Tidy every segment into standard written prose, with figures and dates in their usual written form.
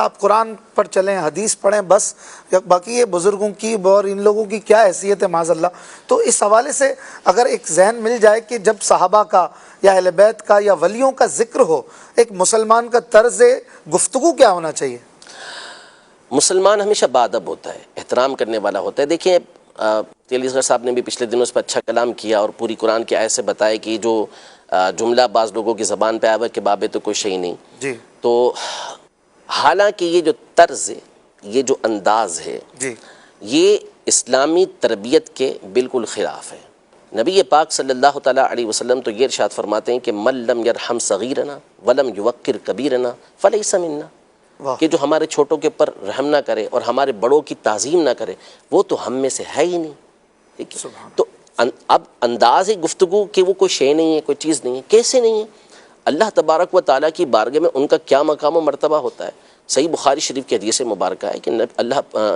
آپ قرآن پر چلیں، حدیث پڑھیں بس، باقی یہ بزرگوں کی اور ان لوگوں کی کیا حیثیت ہے معاذ اللہ۔ تو اس حوالے سے اگر ایک ذہن مل جائے کہ جب صحابہ کا یا اہل بیت کا یا ولیوں کا ذکر ہو، ایک مسلمان کا طرز گفتگو کیا ہونا چاہیے؟ مسلمان ہمیشہ باادب ہوتا ہے، احترام کرنے والا ہوتا ہے۔ دیکھیں علی اصغر صاحب نے بھی پچھلے دنوں اس پر اچھا کلام کیا اور پوری قرآن کی آیت سے بتایا کہ جو جملہ بعض لوگوں کی زبان پہ آیا ہوا کہ بابے تو کوئی شے نہیں، جی تو حالانکہ یہ جو طرز ہے، یہ جو انداز ہے، جی یہ اسلامی تربیت کے بالکل خلاف ہے۔ نبی پاک صلی اللہ تعالیٰ علیہ وسلم تو یہ ارشاد فرماتے ہیں کہ من لم یرحم صغیرنا ولم یوقر کبیرنا فلیس منا، واہ، کہ جو ہمارے چھوٹوں کے پر رحم نہ کرے اور ہمارے بڑوں کی تعظیم نہ کرے وہ تو ہم میں سے ہے ہی نہیں۔ ٹھیک ہے؟ سبحان تو اب انداز گفتگو کہ وہ کوئی شے نہیں ہے، کوئی چیز نہیں ہے، کیسے نہیں ہے؟ اللہ تبارک و تعالیٰ کی بارگاہ میں ان کا کیا مقام و مرتبہ ہوتا ہے۔ صحیح بخاری شریف کی حدیث مبارکہ ہے کہ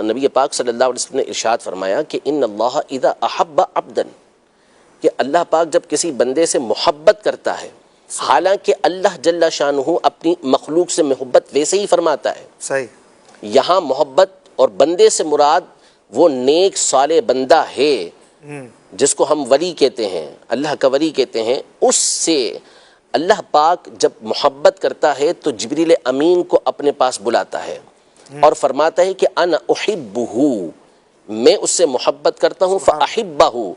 نبی پاک صلی اللہ علیہ وسلم نے ارشاد فرمایا کہ ان اللہ اذا احب عبدا، کہ اللہ پاک جب کسی بندے سے محبت کرتا ہے، حالانکہ اللہ جل شانہ اپنی مخلوق سے محبت ویسے ہی فرماتا ہے، صحیح، یہاں محبت اور بندے سے مراد وہ نیک صالح بندہ ہے جس کو ہم ولی کہتے ہیں، اللہ کا ولی کہتے ہیں، اس سے اللہ پاک جب محبت کرتا ہے تو جبریل امین کو اپنے پاس بلاتا ہے اور فرماتا ہے کہ انا احبہ، میں اس سے محبت کرتا ہوں، فاحبہ،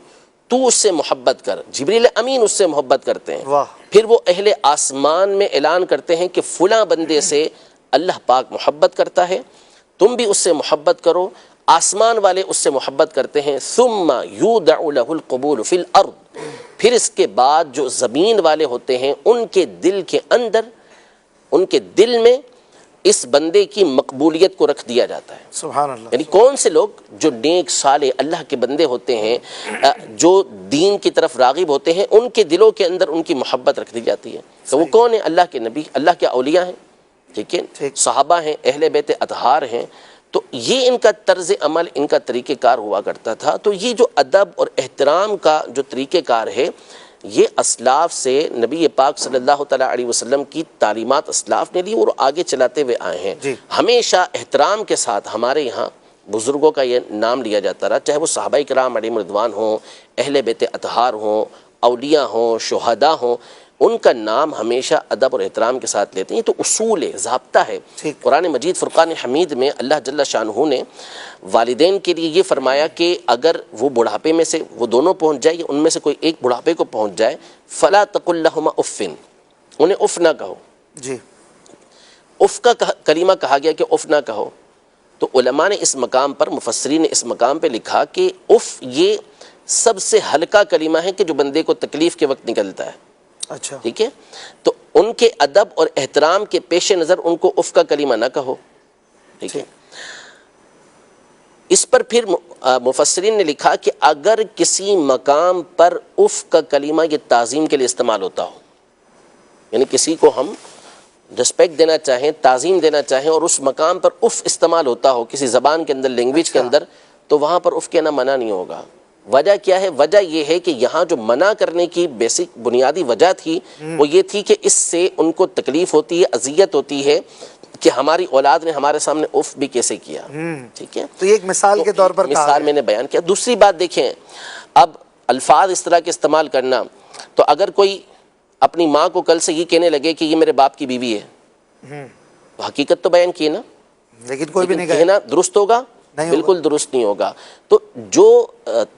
تو اس سے محبت کر۔ جبریل امین اس سے محبت کرتے ہیں، واہ، پھر وہ اہل آسمان میں اعلان کرتے ہیں کہ فلاں بندے سے اللہ پاک محبت کرتا ہے، تم بھی اس سے محبت کرو۔ آسمان والے اس سے محبت کرتے ہیں، ثم یودع له القبول فی الارض، پھر اس کے بعد جو زمین والے ہوتے ہیں ان کے دل کے اندر، ان کے دل میں اس بندے کی مقبولیت کو رکھ دیا جاتا ہے۔ سبحان اللہ، یعنی کون سے لوگ؟ جو نیک صالح اللہ کے بندے ہوتے ہیں، جو دین کی طرف راغب ہوتے ہیں، ان کے دلوں کے اندر ان کی محبت رکھ دی جاتی ہے۔ تو وہ کون ہیں؟ اللہ کے نبی، اللہ کے اولیاء ہیں، ٹھیک ہے، صحابہ ہیں، اہل بیت اطہار ہیں۔ تو یہ ان کا طرز عمل، ان کا طریقہ کار ہوا کرتا تھا۔ تو یہ جو ادب اور احترام کا جو طریقہ کار ہے، یہ اسلاف سے نبی پاک صلی اللہ تعالیٰ علیہ وسلم کی تعلیمات اسلاف نے لی اور آگے چلاتے ہوئے آئے ہیں۔ جی، ہمیشہ احترام کے ساتھ ہمارے یہاں بزرگوں کا یہ نام لیا جاتا رہا، چاہے وہ صحابہ کرام علیہم رضوان ہوں، اہل بیت اطہار ہوں، اولیاء ہوں، شہداء ہوں، ان کا نام ہمیشہ ادب اور احترام کے ساتھ لیتے ہیں۔ یہ تو اصول ہے، ضابطہ ہے۔ قرآن مجید فرقان حمید میں اللہ جل شانہ نے والدین کے لیے یہ فرمایا کہ اگر وہ بڑھاپے میں سے وہ دونوں پہنچ جائے یا ان میں سے کوئی ایک بڑھاپے کو پہنچ جائے، فلا تقل لہما اف، انہیں اف نہ کہو۔ جی، اف کا کلمہ کہا گیا کہ اف نہ کہو، تو علماء نے اس مقام پر، مفسرین نے اس مقام پہ لکھا کہ اف یہ سب سے ہلکا کلمہ ہے کہ جو بندے کو تکلیف کے وقت نکلتا ہے۔ اچھا، ٹھیک ہے، تو ان کے ادب اور احترام کے پیش نظر ان کو اف کا کلمہ نہ کہو۔ ٹھیک ہے، اس پر پھر مفسرین نے لکھا کہ اگر کسی مقام پر اف کا کلمہ یہ تعظیم کے لیے استعمال ہوتا ہو، یعنی کسی کو ہم رسپیکٹ دینا چاہیں، تعظیم دینا چاہیں، اور اس مقام پر اف استعمال ہوتا ہو کسی زبان کے اندر، لینگویج کے اندر، تو وہاں پر اف کہنا منع نہیں ہوگا۔ وجہ کیا ہے؟ وجہ یہ ہے کہ یہاں جو منع کرنے کی بیسک بنیادی وجہ تھی وہ یہ تھی کہ اس سے ان کو تکلیف ہوتی ہے، اذیت ہوتی ہے کہ ہماری اولاد نے ہمارے سامنے اف بھی کیسے کیا۔ ٹھیک ہے، تو یہ ایک مثال کے طور پر مثال میں نے بیان کیا۔ دوسری بات دیکھیں، اب الفاظ اس طرح کے استعمال کرنا، تو اگر کوئی اپنی ماں کو کل سے یہ کہنے لگے کہ یہ میرے باپ کی بیوی ہے، تو حقیقت تو بیان کی نا، لیکن کوئی بھی نہیں کہنا درست ہوگا؟ بالکل درست نہیں ہوگا۔ تو جو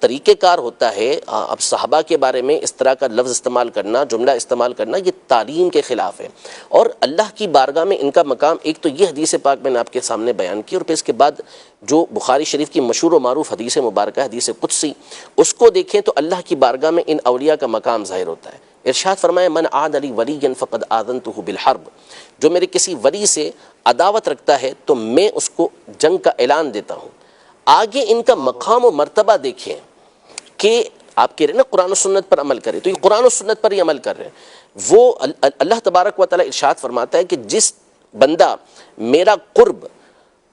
طریقہ کار ہوتا ہے، اب صحابہ کے بارے میں اس طرح کا لفظ استعمال کرنا، جملہ استعمال کرنا، یہ تعلیم کے خلاف ہے، اور اللہ کی بارگاہ میں ان کا مقام، ایک تو یہ حدیث پاک میں نے آپ کے سامنے بیان کی، اور پھر اس کے بعد جو بخاری شریف کی مشہور و معروف حدیث مبارکہ، حدیث قدسی، اس کو دیکھیں تو اللہ کی بارگاہ میں ان اولیاء کا مقام ظاہر ہوتا ہے۔ ارشاد فرمایا من عاد لی ولیا فقد آذنتہ بالحرب، جو میرے کسی ولی سے عداوت رکھتا ہے تو میں اس کو جنگ کا اعلان دیتا ہوں۔ آگے ان کا مقام و مرتبہ دیکھیں کہ آپ کہہ رہے ہیں نا قرآن و سنت پر عمل کرے، تو یہ قرآن و سنت پر ہی عمل کر رہے ہیں۔ وہ اللہ تبارک و تعالیٰ ارشاد فرماتا ہے کہ جس بندہ میرا قرب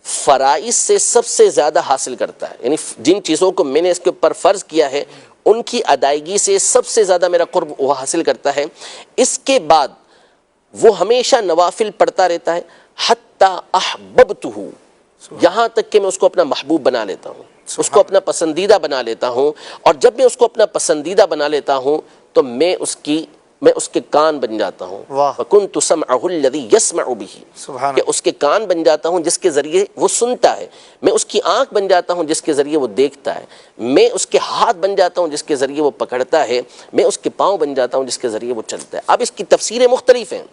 فرائض سے سب سے زیادہ حاصل کرتا ہے، یعنی جن چیزوں کو میں نے اس کے اوپر فرض کیا ہے ان کی ادائیگی سے سب سے زیادہ میرا قرب وہ حاصل کرتا ہے، اس کے بعد وہ ہمیشہ نوافل پڑھتا رہتا ہے، حتی حتی احببتہ، یہاں تک کہ میں اس کو اپنا محبوب بنا لیتا ہوں، اس کو اپنا پسندیدہ بنا لیتا ہوں. اور جب میں اس کو اپنا پسندیدہ بنا لیتا ہوں تو میں اس کے کان بن جاتا ہوں. واہ. وَكُنْتُ سَمْعَهُ الَّذِي يَسْمَعُ بِهِ، سبحان کہ اس کے کان بن جاتا ہوں جس کے ذریعے وہ سنتا ہے. میں اس کی آنکھ بن جاتا ہوں جس کے ذریعے وہ دیکھتا ہے. میں اس کے ہاتھ بن جاتا ہوں جس کے ذریعے وہ پکڑتا ہے. میں اس کے پاؤں بن جاتا ہوں جس کے ذریعے وہ چلتا ہے. اب اس کی تفسیریں مختلف ہیں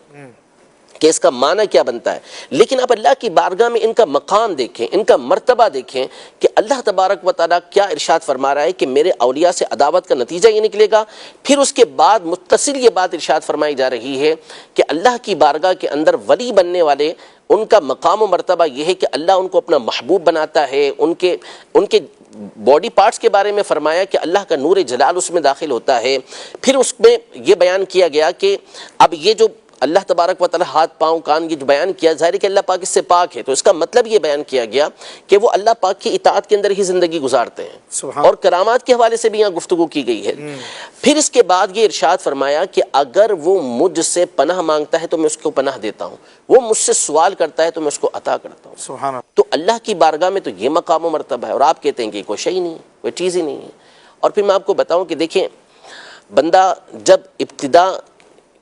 کہ اس کا معنی کیا بنتا ہے، لیکن اب اللہ کی بارگاہ میں ان کا مقام دیکھیں، ان کا مرتبہ دیکھیں کہ اللہ تبارک و تعالیٰ کیا ارشاد فرما رہا ہے کہ میرے اولیاء سے عداوت کا نتیجہ یہ نکلے گا. پھر اس کے بعد متصل یہ بات ارشاد فرمائی جا رہی ہے کہ اللہ کی بارگاہ کے اندر ولی بننے والے ان کا مقام و مرتبہ یہ ہے کہ اللہ ان کو اپنا محبوب بناتا ہے. ان کے باڈی پارٹس کے بارے میں فرمایا کہ اللہ کا نور جلال اس میں داخل ہوتا ہے. پھر اس میں یہ بیان کیا گیا کہ اب یہ جو اللہ تبارک و تعالی ہاتھ پاؤں کان یہ جو بیان کیا، ظاہر ہے کہ اللہ پاک اس سے پاک ہے، تو اس کا مطلب یہ بیان کیا گیا کہ وہ اللہ پاک کی اطاعت کے اندر ہی زندگی گزارتے ہیں. سبحان. اور کرامات کے حوالے سے بھی یہاں گفتگو کی گئی ہے. پھر اس کے بعد یہ ارشاد فرمایا کہ اگر وہ مجھ سے پناہ مانگتا ہے تو میں اس کو پناہ دیتا ہوں، وہ مجھ سے سوال کرتا ہے تو میں اس کو عطا کرتا ہوں. سبحان. تو اللہ کی بارگاہ میں تو یہ مقام و مرتبہ ہے، اور آپ کہتے ہیں کہ کوئی شے ہی نہیں ہے، کوئی چیز ہی نہیں ہے. اور پھر میں آپ کو بتاؤں کہ دیکھیں، بندہ جب ابتدا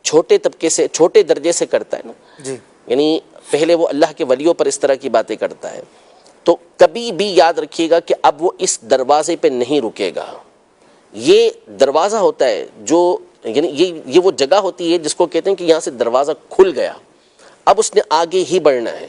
چھوٹے طبقے سے، چھوٹے درجے سے کرتا ہے نا، جی. یعنی پہلے وہ اللہ کے ولیوں پر اس طرح کی باتیں کرتا ہے، تو کبھی بھی یاد رکھیے گا کہ اب وہ اس دروازے پہ نہیں رکے گا. یہ دروازہ ہوتا ہے جو، یعنی یہ وہ جگہ ہوتی ہے جس کو کہتے ہیں کہ یہاں سے دروازہ کھل گیا، اب اس نے آگے ہی بڑھنا ہے.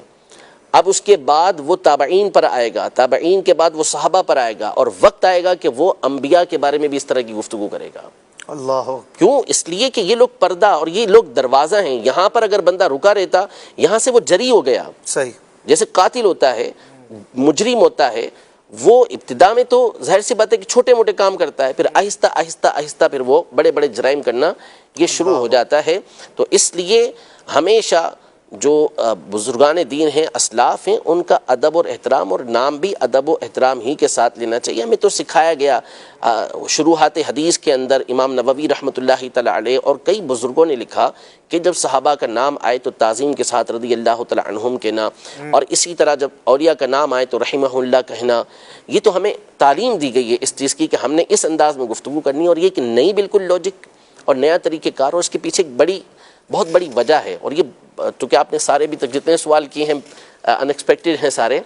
اب اس کے بعد وہ تابعین پر آئے گا، تابعین کے بعد وہ صحابہ پر آئے گا، اور وقت آئے گا کہ وہ انبیاء کے بارے میں بھی اس طرح کی گفتگو کرے گا. اللہ. کیوں؟ اس لیے کہ یہ لوگ پردہ اور یہ لوگ دروازہ ہیں. یہاں پر اگر بندہ رکا رہتا، یہاں سے وہ جری ہو گیا. صحیح. جیسے قاتل ہوتا ہے، مجرم ہوتا ہے، وہ ابتدا میں تو ظاہر سی بات ہے کہ چھوٹے موٹے کام کرتا ہے، پھر آہستہ آہستہ آہستہ پھر وہ بڑے بڑے جرائم کرنا یہ شروع ہو جاتا ہے. تو اس لیے ہمیشہ جو بزرگان دین ہیں، اسلاف ہیں، ان کا ادب اور احترام، اور نام بھی ادب و احترام ہی کے ساتھ لینا چاہیے. ہمیں تو سکھایا گیا شروحات حدیث کے اندر، امام نووی رحمۃ اللہ تعالی علیہ اور کئی بزرگوں نے لکھا کہ جب صحابہ کا نام آئے تو تعظیم کے ساتھ رضی اللہ تعالی عنہم کہنا، اور اسی طرح جب اولیاء کا نام آئے تو رحمہ اللہ کہنا. یہ تو ہمیں تعلیم دی گئی ہے اس چیز کی کہ ہم نے اس انداز میں گفتگو کرنی ہے. اور یہ کہ نئی بالکل لاجک اور نیا طریقہ کار، اور اس کے پیچھے ایک بہت بڑی وجہ ہے. اور یہ چونکہ آپ نے سارے بھی تک جتنے سوال کیے ہیں ان ایکسپیکٹڈ ہیں سارے،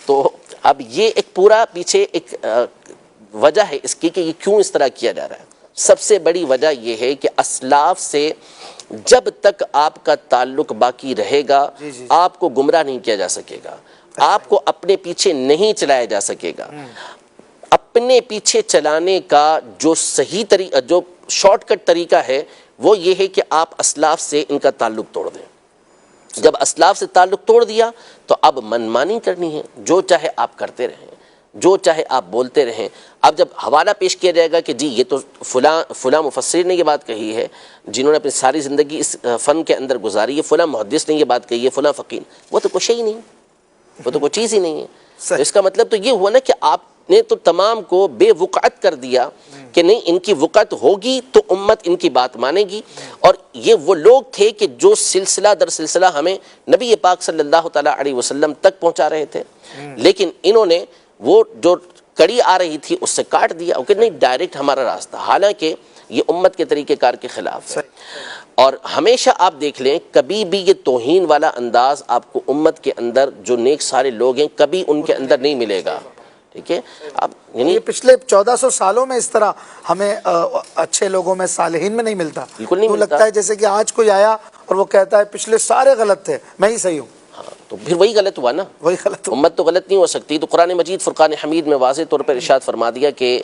تو اب یہ ایک پورا پیچھے ایک وجہ ہے اس کی کہ یہ کیوں اس طرح کیا جا رہا ہے. سب سے بڑی وجہ یہ ہے کہ اسلاف سے جب تک آپ کا تعلق باقی رہے گا آپ کو گمراہ نہیں کیا جا سکے گا، آپ کو اپنے پیچھے نہیں چلایا جا سکے گا. اپنے پیچھے چلانے کا جو صحیح طریقہ، جو شارٹ کٹ طریقہ ہے وہ یہ ہے کہ آپ اسلاف سے ان کا تعلق توڑ دیں. جب اسلاف سے تعلق توڑ دیا تو اب منمانی کرنی ہے، جو چاہے آپ کرتے رہیں، جو چاہے آپ بولتے رہیں. اب جب حوالہ پیش کیا جائے گا کہ جی یہ تو فلاں مفسر نے یہ بات کہی ہے، جنہوں نے اپنی ساری زندگی اس فن کے اندر گزاری ہے، فلاں محدث نے یہ بات کہی ہے، فلاں فقیر، وہ تو کچھ ہی نہیں، وہ تو کوئی چیز ہی نہیں ہے. تو اس کا مطلب تو یہ ہوا نا کہ آپ نے تو تمام کو بے وقعت کر دیا کہ نہیں، ان کی وقعت ہوگی تو امت ان کی بات مانے گی. اور یہ وہ لوگ تھے کہ جو سلسلہ در سلسلہ ہمیں نبی پاک صلی اللہ تعالیٰ علیہ وسلم تک پہنچا رہے تھے، لیکن انہوں نے وہ جو کڑی آ رہی تھی اس سے کاٹ دیا کہ نہیں ڈائریکٹ ہمارا راستہ، حالانکہ یہ امت کے طریقہ کار کے خلاف ہے. اور ہمیشہ آپ دیکھ لیں کبھی بھی یہ توہین والا انداز آپ کو امت کے اندر جو نیک سارے لوگ ہیں کبھی ان کے اندر نہیں ملے گا. ٹھیک ہے، اب یہ پچھلے 1400 سالوں میں اس طرح ہمیں اچھے لوگوں میں، صالحین میں نہیں ملتا. بالکل نہیں تو ملتا. لگتا ہے جیسے کہ آج کوئی آیا اور وہ کہتا ہے پچھلے سارے غلط تھے، میں ہی صحیح ہوں. تو پھر وہی غلط ہوا نا، وہی غلط ہوا. امت تو غلط نہیں ہو سکتی. تو قرآن مجید فرقان حمید میں واضح طور پر ارشاد فرما دیا کہ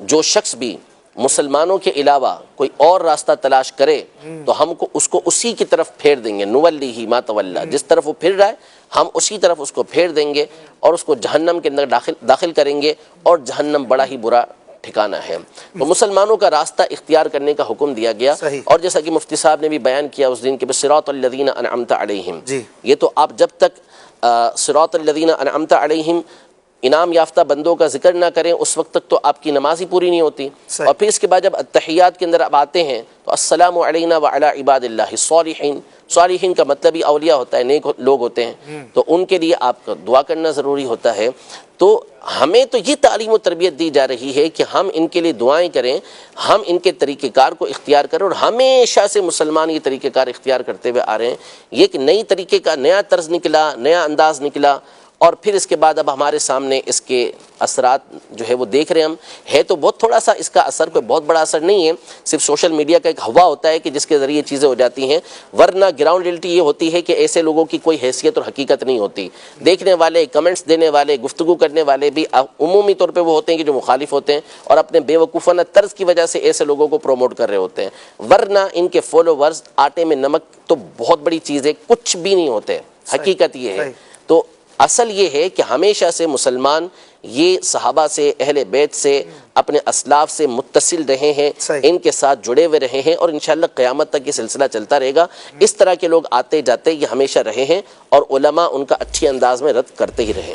جو شخص بھی مسلمانوں کے علاوہ کوئی اور راستہ تلاش کرے تو ہم کو اس کو اسی کی طرف پھیر دیں گے، نولیہ ما تولی، جس طرف وہ پھر رہا ہے ہم اسی طرف اس کو پھیر دیں گے اور اس کو جہنم کے اندر داخل کریں گے، اور جہنم بڑا ہی برا ٹھکانہ ہے. تو مسلمانوں کا راستہ اختیار کرنے کا حکم دیا گیا. اور جیسا کہ مفتی صاحب نے بھی بیان کیا اس دن کے صراط الذین انعمت علیہم، یہ تو آپ جب تک صراط الذین انعمت علیہم انعام یافتہ بندوں کا ذکر نہ کریں اس وقت تک تو آپ کی نماز ہی پوری نہیں ہوتی. اور پھر اس کے بعد جب التحیات کے اندر اب آتے ہیں تو السلام علینا وعلی عباد اللہ الصالحین، صالحین کا مطلب ہی اولیاء ہوتا ہے، نیک لوگ ہوتے ہیں، تو ان کے لیے آپ کو دعا کرنا ضروری ہوتا ہے۔ تو ہمیں تو یہ تعلیم و تربیت دی جا رہی ہے کہ ہم ان کے لیے دعائیں کریں، ہم ان کے طریقہ کار کو اختیار کریں، اور ہمیشہ سے مسلمان یہ طریقہ کار اختیار کرتے ہوئے آ رہے ہیں۔ یہ ایک نئی طریقے کا نیا طرز نکلا، نیا انداز نکلا، اور پھر اس کے بعد اب ہمارے سامنے اس کے اثرات جو ہے وہ دیکھ رہے ہیں ہم۔ ہے تو بہت تھوڑا سا اس کا اثر، کوئی بہت بڑا اثر نہیں ہے، صرف سوشل میڈیا کا ایک ہوا ہوتا ہے کہ جس کے ذریعے چیزیں ہو جاتی ہیں، ورنہ گراؤنڈ ریئلٹی یہ ہوتی ہے کہ ایسے لوگوں کی کوئی حیثیت اور حقیقت نہیں ہوتی۔ دیکھنے والے، کمنٹس دینے والے، گفتگو کرنے والے بھی عمومی طور پہ وہ ہوتے ہیں کہ جو مخالف ہوتے ہیں اور اپنے بے وقوفانہ طرز کی وجہ سے ایسے لوگوں کو پروموٹ کر رہے ہوتے ہیں، ورنہ ان کے فالوورز آٹے میں نمک تو بہت بڑی چیز ہے، کچھ بھی نہیں ہوتے، حقیقت یہ ہے۔ تو اصل یہ ہے کہ ہمیشہ سے مسلمان یہ صحابہ سے، اہل بیت سے، اپنے اسلاف سے متصل رہے ہیں، ان کے ساتھ جڑے ہوئے رہے ہیں، اور انشاءاللہ قیامت تک یہ سلسلہ چلتا رہے گا۔ اس طرح کے لوگ آتے جاتے یہ ہمیشہ رہے ہیں، اور علماء ان کا اچھی انداز میں رد کرتے ہی رہے۔